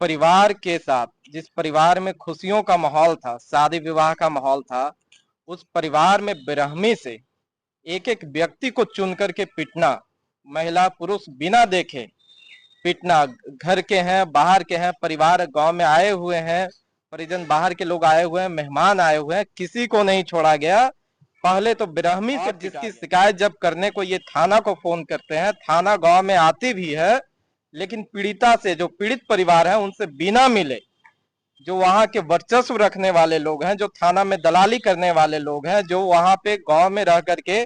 परिवार के साथ, जिस परिवार में खुशियों का माहौल था, शादी विवाह का माहौल था, उस परिवार में बेरहमी से एक एक व्यक्ति को चुन करके पीटना, महिला पुरुष बिना देखे पीटना, घर के हैं बाहर के हैं, परिवार गांव में आए हुए हैं, परिजन बाहर के लोग आए हुए हैं, मेहमान आए हुए हैं, किसी को नहीं छोड़ा गया। पहले तो बेरहमी से जिसकी शिकायत जब करने को ये थाना को फोन करते हैं, थाना गांव में आती भी है, लेकिन पीड़िता से, जो पीड़ित परिवार है, उनसे बिना मिले जो वहां के वर्चस्व रखने वाले लोग हैं, जो थाना में दलाली करने वाले लोग हैं, जो वहां पे गांव में रह करके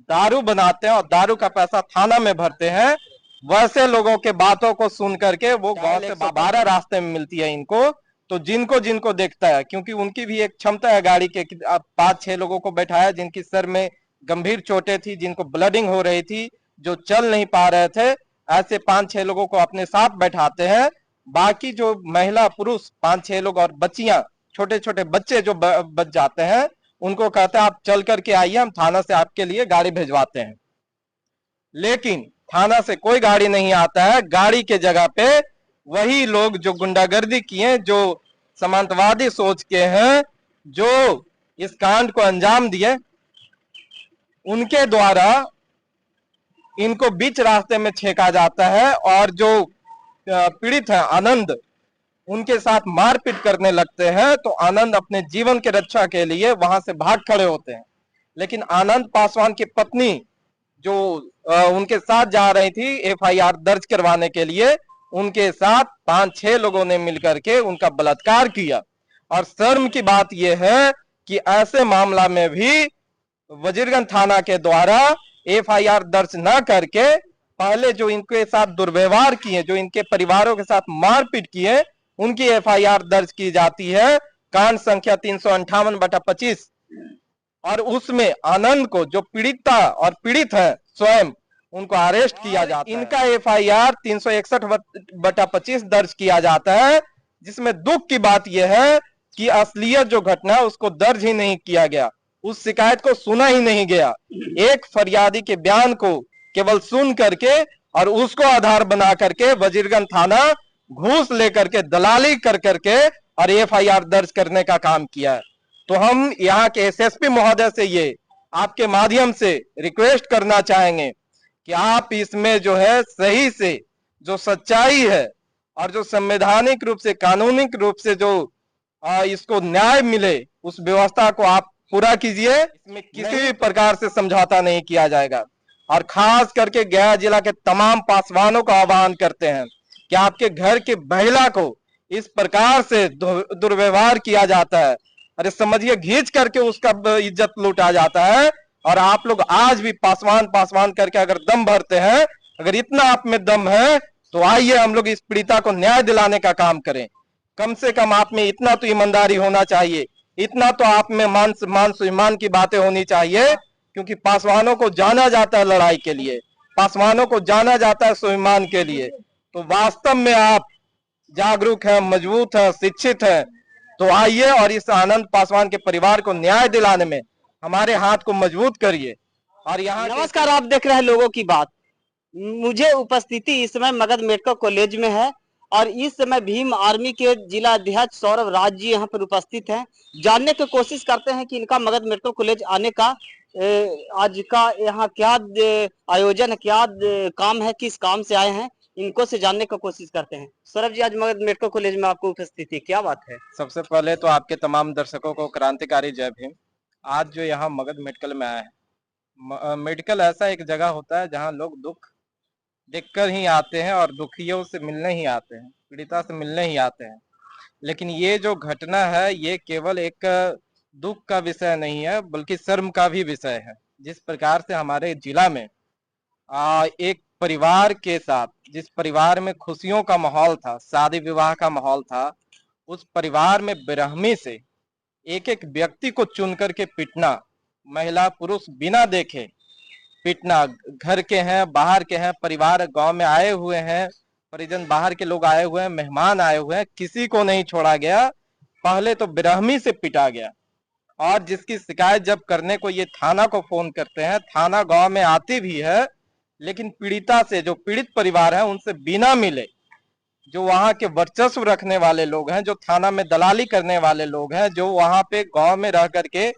दारू बनाते हैं और दारू का पैसा थाना में भरते हैं, वैसे लोगों के बातों को सुन करके वो गांव से 12 रास्ते में मिलती है इनको। तो जिनको जिनको देखता है, क्योंकि उनकी भी एक क्षमता है गाड़ी के, 5-6 लोगों को बैठाया जिनकी सर में गंभीर चोटें थी, जिनको ब्लडिंग हो रही थी, जो चल नहीं पा रहे थे, ऐसे 5-6 लोगों को अपने साथ बैठाते हैं। बाकी जो महिला पुरुष 5-6 लोग और बच्चियां, छोटे छोटे बच्चे जो बच जाते हैं, उनको कहते हैं आप चल करके आइए, हम थाना से आपके लिए गाड़ी भिजवाते हैं। लेकिन थाना से कोई गाड़ी नहीं आता है। गाड़ी के जगह पे वही लोग जो गुंडागर्दी किए, जो समांतवादी सोच के हैं, जो इस कांड को अंजाम दिए, उनके द्वारा इनको बीच रास्ते में छेका जाता है और जो पीड़ित है आनंद, उनके साथ मारपीट करने लगते हैं। तो आनंद अपने जीवन के रक्षा के लिए वहां से भाग खड़े होते हैं। लेकिन आनंद पासवान की पत्नी जो उनके साथ जा रही थी एफआईआर दर्ज करवाने के लिए, उनके साथ 5-6 लोगों ने मिलकर के उनका बलात्कार किया। और शर्म की बात यह है कि ऐसे मामला में भी वजीरगंज थाना के द्वारा एफआईआर दर्ज न करके पहले जो इनके साथ दुर्व्यवहार किए, जो इनके परिवारों के साथ मारपीट किए, उनकी एफआईआर दर्ज की जाती है, कांड संख्या 358/25। और उसमें आनंद को, जो पीड़िता और पीड़ित है स्वयं, उनको अरेस्ट किया जाता है। इनका एफआईआर 361/25 दर्ज किया जाता है, जिसमें दुख की बात यह है कि असलियत जो घटना है उसको दर्ज ही नहीं किया गया, उस शिकायत को सुना ही नहीं गया। एक फरियादी के बयान को केवल सुन करके और उसको आधार बना करके वजीरगंज थाना घूस लेकर के, दलाली कर करके और एफआईआर दर्ज करने का काम किया है। तो हम यहाँ के एसएसपी महोदय से ये आपके माध्यम से रिक्वेस्ट करना चाहेंगे कि आप इसमें जो है सही से जो सच्चाई है और जो संवैधानिक रूप से, कानूनिक रूप से जो इसको न्याय मिले, उस व्यवस्था को आप पूरा कीजिए। इसमें किसी भी प्रकार से समझौता नहीं किया जाएगा। और खास करके गया जिला के तमाम पासवानों का आह्वान करते हैं कि आपके घर के महिला को इस प्रकार से दुर्व्यवहार किया जाता है, अरे समझिए घींच करके उसका इज्जत लूटा जाता है। और आप लोग आज भी पासवान पासवान करके अगर दम भरते हैं, अगर इतना आप में दम है, तो आइए हम लोग इस पीड़िता को न्याय दिलाने का काम करें। कम से कम आप में इतना तो ईमानदारी होना चाहिए, इतना तो आप में मान सम्मान की बातें होनी चाहिए, क्योंकि पासवानों को जाना जाता है लड़ाई के लिए, पासवानों को जाना जाता है स्वाभिमान के लिए। तो वास्तव में आप जागरूक हैं, मजबूत हैं, शिक्षित हैं, तो आइए और इस आनंद पासवान के परिवार को न्याय दिलाने में हमारे हाथ को मजबूत करिए। और यहाँ नमस्कार, आप देख रहे हैं लोगों की बात। मुझे उपस्थिति इस समय मगध मेडिकल कॉलेज में है और इस समय भीम आर्मी के जिला अध्यक्ष सौरभ राज जी यहाँ पर उपस्थित हैं। जानने की कोशिश करते हैं कि इनका मगध मेडिकल कॉलेज आने का आज का यहाँ क्या आयोजन है, क्या काम है, किस काम से आए हैं, इनको से जानने की कोशिश करते हैं। सौरभ जी, आज मगध मेडिकल कॉलेज में आपको उपस्थिति, क्या बात है? सबसे पहले तो आपके तमाम दर्शकों को क्रांतिकारी जय भीम। आज जो यहाँ मगध मेडिकल में आए हैं, मेडिकल ऐसा एक जगह होता है जहाँ लोग दुख देखकर ही आते हैं और दुखियों से मिलने ही आते हैं, पीड़िता से मिलने ही आते हैं। लेकिन ये जो घटना है, ये केवल एक दुख का विषय नहीं है, बल्कि शर्म का भी विषय है। जिस प्रकार से हमारे जिला में एक परिवार के साथ, जिस परिवार में खुशियों का माहौल था, शादी विवाह का माहौल था, उस परिवार में बेरहमी से एक एक व्यक्ति को चुन करके पीटना, महिला पुरुष बिना देखे पीटना, घर के हैं बाहर के हैं, परिवार गांव में आए हुए हैं, परिजन बाहर के लोग आए हुए हैं, मेहमान आए हुए हैं, किसी को नहीं छोड़ा गया। पहले तो बेरहमी से पीटा गया। और जिसकी शिकायत जब करने को ये थाना को फोन करते हैं, थाना गांव में आती भी है, लेकिन पीड़िता से, जो पीड़ित परिवार है, उनसे बिना मिले जो वहां के वर्चस्व रखने वाले लोग हैं, जो थाना में दलाली करने वाले लोग हैं, जो वहां पे गांव में रह करके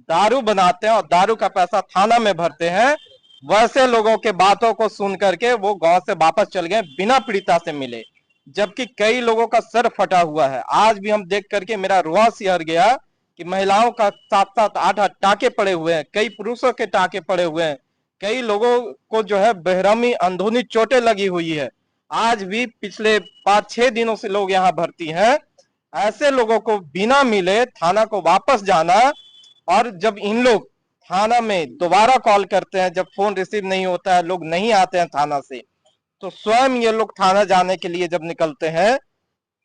दारू बनाते हैं और दारू का पैसा थाना में भरते हैं, वैसे लोगों के बातों को सुन करके वो गांव से वापस चल गए बिना पीड़िता से मिले। जबकि कई लोगों का सर फटा हुआ है। आज भी हम देख करके मेरा रुआ सिहर गया कि महिलाओं का 7-7 8-8 टाके पड़े हुए हैं, कई पुरुषों के टाके पड़े हुए हैं, कई लोगों को जो है बेरहमी अंदरूनी चोटें लगी हुई है। आज भी पिछले 5-6 दिनों से लोग यहाँ भर्ती हैं। ऐसे लोगों को बिना मिले थाना को वापस जाना, और जब इन लोग थाना में दोबारा कॉल करते हैं, जब फोन रिसीव नहीं होता है, लोग नहीं आते हैं थाना से, तो स्वयं ये लोग थाना जाने के लिए जब निकलते हैं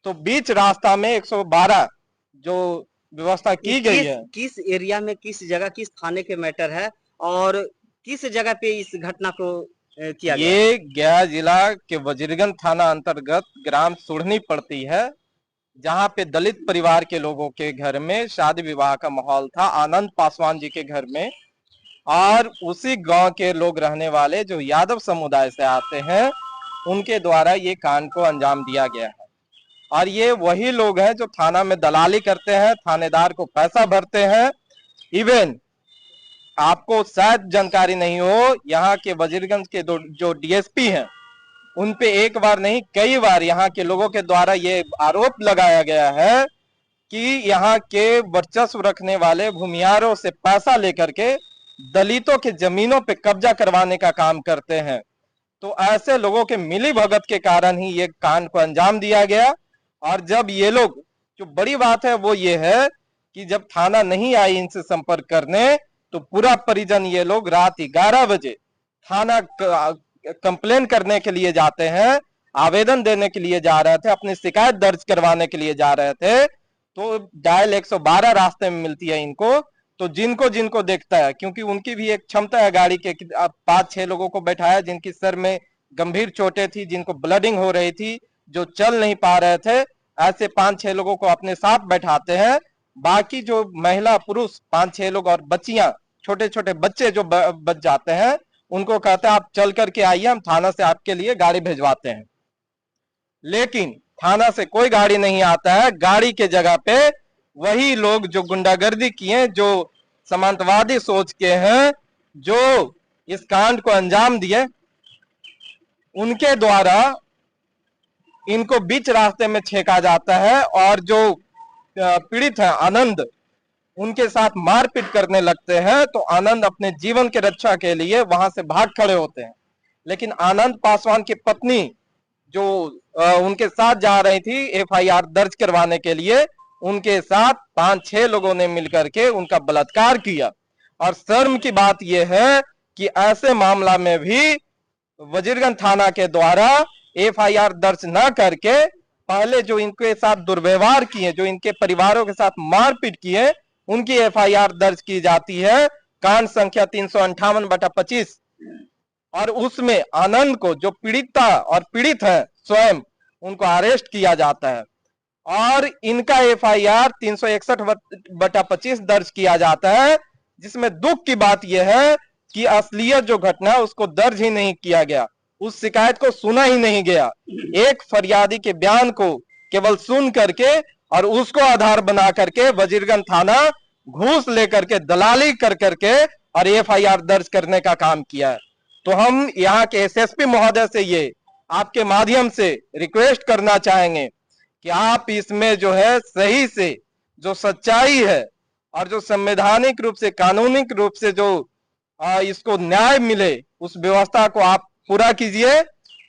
तो बीच रास्ता में 112 जो व्यवस्था की गई है, किस एरिया में, किस जगह, किस थाने के मैटर है और किस जगह पे इस घटना को किया गया? ये गया जिला के वजीरगंज थाना अंतर्गत ग्राम सुढ़नी पड़ती है, जहां पे दलित परिवार के लोगों के घर में शादी विवाह का माहौल था, आनंद पासवान जी के घर में। और उसी गांव के लोग रहने वाले जो यादव समुदाय से आते हैं, उनके द्वारा ये कांड को अंजाम दिया गया है। और ये वही लोग हैं जो थाना में दलाली करते हैं, थानेदार को पैसा भरते हैं। इवन आपको शायद जानकारी नहीं हो, यहाँ के वजीरगंज के जो डीएसपी हैं, उन पे एक बार नहीं कई बार यहाँ के लोगों के द्वारा ये आरोप लगाया गया है कि यहाँ के वर्चस्व रखने वाले भूमियारों से पैसा लेकर के दलितों के जमीनों पे कब्जा करवाने का काम करते हैं। तो ऐसे लोगों के मिली भगत के कारण ही ये कांड को अंजाम दिया गया। और जब ये लोग, जो बड़ी बात है वो ये है कि जब थाना नहीं आई इनसे संपर्क करने, तो पूरा परिजन ये लोग रात 11 बजे थाना कंप्लेन करने के लिए जाते हैं, आवेदन देने के लिए जा रहे थे, अपनी शिकायत दर्ज करवाने के लिए जा रहे थे। तो डायल 112 रास्ते में मिलती है इनको। तो जिनको जिनको देखता है, क्योंकि उनकी भी एक क्षमता है गाड़ी के, 5-6 लोगों को बैठाया जिनकी सर में गंभीर चोटें थी, जिनको ब्लडिंग हो रही थी, जो चल नहीं पा रहे थे, ऐसे 5-6 लोगों को अपने साथ बैठाते हैं। बाकी जो महिला पुरुष 5-6 लोग और बच्चियां, छोटे छोटे बच्चे जो बच जाते हैं, उनको कहते हैं आप चल करके आइए, हम थाना से आपके लिए गाड़ी भेजवाते हैं। लेकिन थाना से कोई गाड़ी नहीं आता है। गाड़ी के जगह पे वही लोग जो गुंडागर्दी किए, जो समांतवादी सोच के हैं, जो इस कांड को अंजाम दिए, उनके द्वारा इनको बीच रास्ते में छेका जाता है। और जो पीड़ित है आनंद, उनके साथ मारपीट करने लगते हैं। तो आनंद अपने जीवन के रक्षा के लिए वहां से भाग खड़े होते हैं। लेकिन आनंद पासवान की पत्नी जो उनके साथ जा रही थी एफआईआर दर्ज करवाने के लिए, उनके साथ 5-6 लोगों ने मिलकर के उनका बलात्कार किया। और शर्म की बात यह है कि ऐसे मामला में भी वजीरगंज थाना के द्वारा एफआईआर दर्ज न करके पहले जो इनके साथ दुर्व्यवहार किए, जो इनके परिवारों के साथ मारपीट किए, उनकी एफआईआर दर्ज की जाती है, कांड संख्या 358/25। और उसमें आनंद को, जो पीड़िता और पीड़ित है स्वयं, उनको अरेस्ट किया जाता है। और इनका एफआईआर 361/25 दर्ज किया जाता है, जिसमें दुख की बात यह है कि असलियत जो घटना है उसको दर्ज ही नहीं किया गया, उस शिकायत को सुना ही नहीं गया। एक फरियादी के बयान को केवल सुन करके और उसको आधार बना करके वजीरगंज थाना घूस लेकर के, दलाली कर करके और एफआईआर दर्ज करने का काम किया है। तो हम यहाँ के एसएसपी महोदय से ये आपके माध्यम से रिक्वेस्ट करना चाहेंगे कि आप इसमें जो है सही से जो सच्चाई है और जो संवैधानिक रूप से, कानूनिक रूप से जो इसको न्याय मिले, उस व्यवस्था को आप पूरा कीजिए।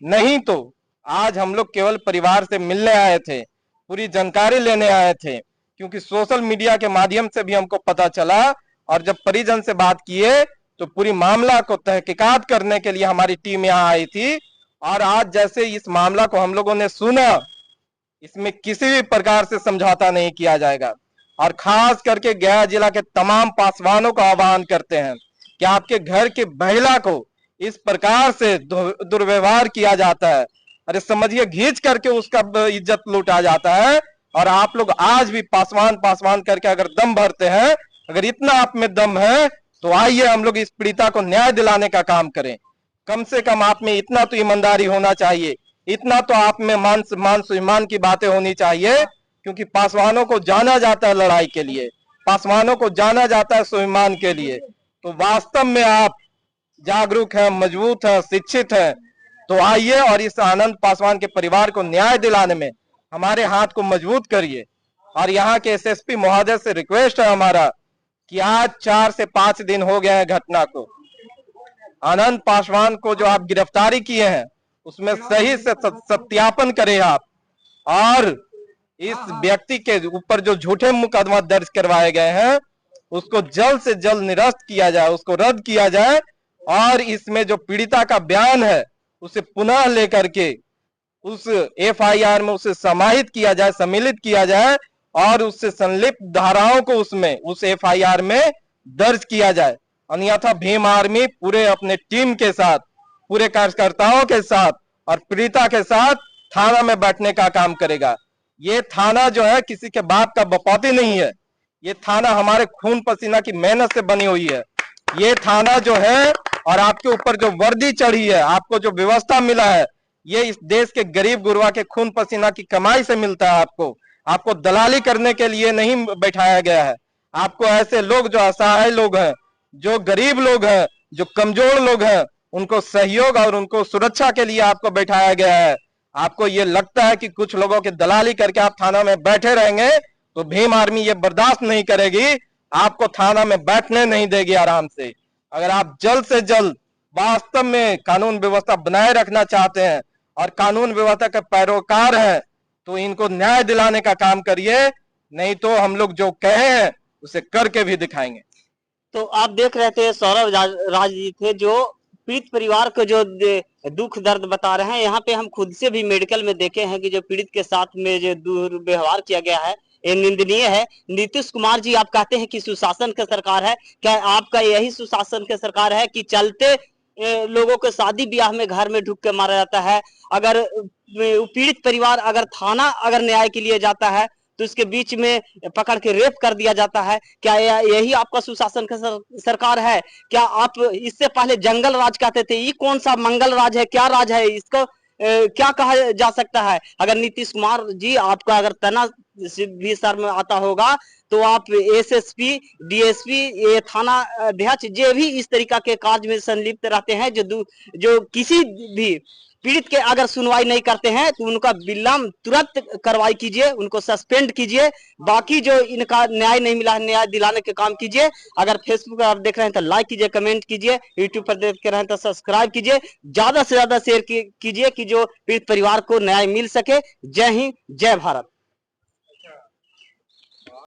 नहीं तो आज हम लोग केवल परिवार से मिलने आए थे, पूरी जानकारी लेने आए थे, क्योंकि सोशल मीडिया के माध्यम से भी हमको पता चला। और जब परिजन से बात किए तो पूरी मामला को तहकीकात करने के लिए हमारी टीम यहाँ आई थी। और आज जैसे इस मामला को हम लोगों ने सुना, इसमें किसी भी प्रकार से समझौता नहीं किया जाएगा। और खास करके गया जिला के तमाम पासवानों का आह्वान करते हैं कि आपके घर के महिला को इस प्रकार से दुर्व्यवहार किया जाता है, अरे समझिए घींच करके उसका इज्जत लूटा जाता है। और आप लोग आज भी पासवान पासवान करके अगर दम भरते हैं, अगर इतना आप में दम है, तो आइए हम लोग इस पीड़िता को न्याय दिलाने का काम करें। कम से कम आप में इतना तो ईमानदारी होना चाहिए इतना तो आप में मान सम्मान स्वाभिमान की बातें होनी चाहिए, क्योंकि पासवानों को जाना जाता है लड़ाई के लिए, पासवानों को जाना जाता है स्वाभिमान के लिए। तो वास्तव में आप जागरूक हैं, मजबूत हैं, शिक्षित हैं, तो आइए और इस आनंद पासवान के परिवार को न्याय दिलाने में हमारे हाथ को मजबूत करिए। और यहाँ के एसएसपी महोदय से रिक्वेस्ट है हमारा कि आज 4 से 5 दिन हो गए हैं घटना को, आनंद पासवान को जो आप गिरफ्तारी किए हैं उसमें सही से सत्यापन करें आप, और इस व्यक्ति के ऊपर जो झूठे मुकदमा दर्ज करवाए गए हैं उसको जल्द से जल्द निरस्त किया जाए, उसको रद्द किया जाए, और इसमें जो पीड़िता का बयान है उसे पुनः लेकर के उस एफआईआर में उसे समाहित किया जाए, सम्मिलित किया जाए, और उससे संलिप्त धाराओं को उसमें उस एफआईआर में दर्ज किया जाए। अन्यथा भीम आर्मी पूरे अपने टीम के साथ, पूरे कार्यकर्ताओं के साथ और पीड़िता के साथ थाना में बैठने का काम करेगा। ये थाना जो है किसी के बाप का बपौती नहीं है, ये थाना हमारे खून पसीना की मेहनत से बनी हुई है। ये थाना जो है, और आपके ऊपर जो वर्दी चढ़ी है, आपको जो व्यवस्था मिला है, ये इस देश के गरीब गुरबा के खून पसीना की कमाई से मिलता है। आपको दलाली करने के लिए नहीं बैठाया गया है। आपको ऐसे लोग जो असहाय लोग हैं, जो गरीब लोग हैं, जो कमजोर लोग हैं, उनको सहयोग और उनको सुरक्षा के लिए आपको बैठाया गया है। आपको ये लगता है कि कुछ लोगों की दलाली करके आप थाना में बैठे रहेंगे, तो भीम आर्मी ये बर्दाश्त नहीं करेगी, आपको थाना में बैठने नहीं देगी आराम से। अगर आप जल्द से जल्द वास्तव में कानून व्यवस्था बनाए रखना चाहते हैं और कानून व्यवस्था के पैरोकार हैं, तो इनको न्याय दिलाने का काम करिए, नहीं तो हम लोग जो कहे हैं उसे करके भी दिखाएंगे। तो आप देख रहे थे सौरभ राज जी थे, जो पीड़ित परिवार को जो दुख दर्द बता रहे हैं। यहाँ पे हम खुद से भी मेडिकल में देखे हैं कि जो पीड़ित के साथ में जो दुर्व्यवहार किया गया है, ये निंदनीय है। नीतीश कुमार जी, आप कहते हैं कि सुशासन की सरकार है, क्या आपका यही सुशासन की सरकार है कि चलते लोगों को शादी ब्याह में घर में ढुक के मारा जाता है? अगर पीड़ित परिवार अगर थाना अगर न्याय के लिए जाता है तो उसके बीच में पकड़ के रेप कर दिया जाता है। क्या यही आपका सुशासन का सरकार है? क्या आप इससे पहले जंगल राज कहते थे, ये कौन सा मंगल राज है, क्या राज है, इसको क्या कहा जा सकता है? अगर नीतीश कुमार जी आपका अगर तना भी सर में आता होगा तो आप एसएसपी, डीएसपी, ये थाना अध्यक्ष जो भी इस तरीका के कार्य में संलिप्त रहते हैं, जो किसी भी पीड़ित के अगर सुनवाई नहीं करते हैं तो उनका विलंब तुरंत कार्रवाई कीजिए, उनको सस्पेंड कीजिए। बाकी जो इनका न्याय नहीं मिला है, न्याय दिलाने के काम कीजिए। अगर फेसबुक पर आप देख रहे हैं तो लाइक कीजिए, कमेंट कीजिए, यूट्यूब पर देख रहे हैं तो सब्सक्राइब कीजिए, ज्यादा से ज्यादा शेयर कीजिए कि जो पीड़ित परिवार को न्याय मिल सके। जय हिंद, जय भारत।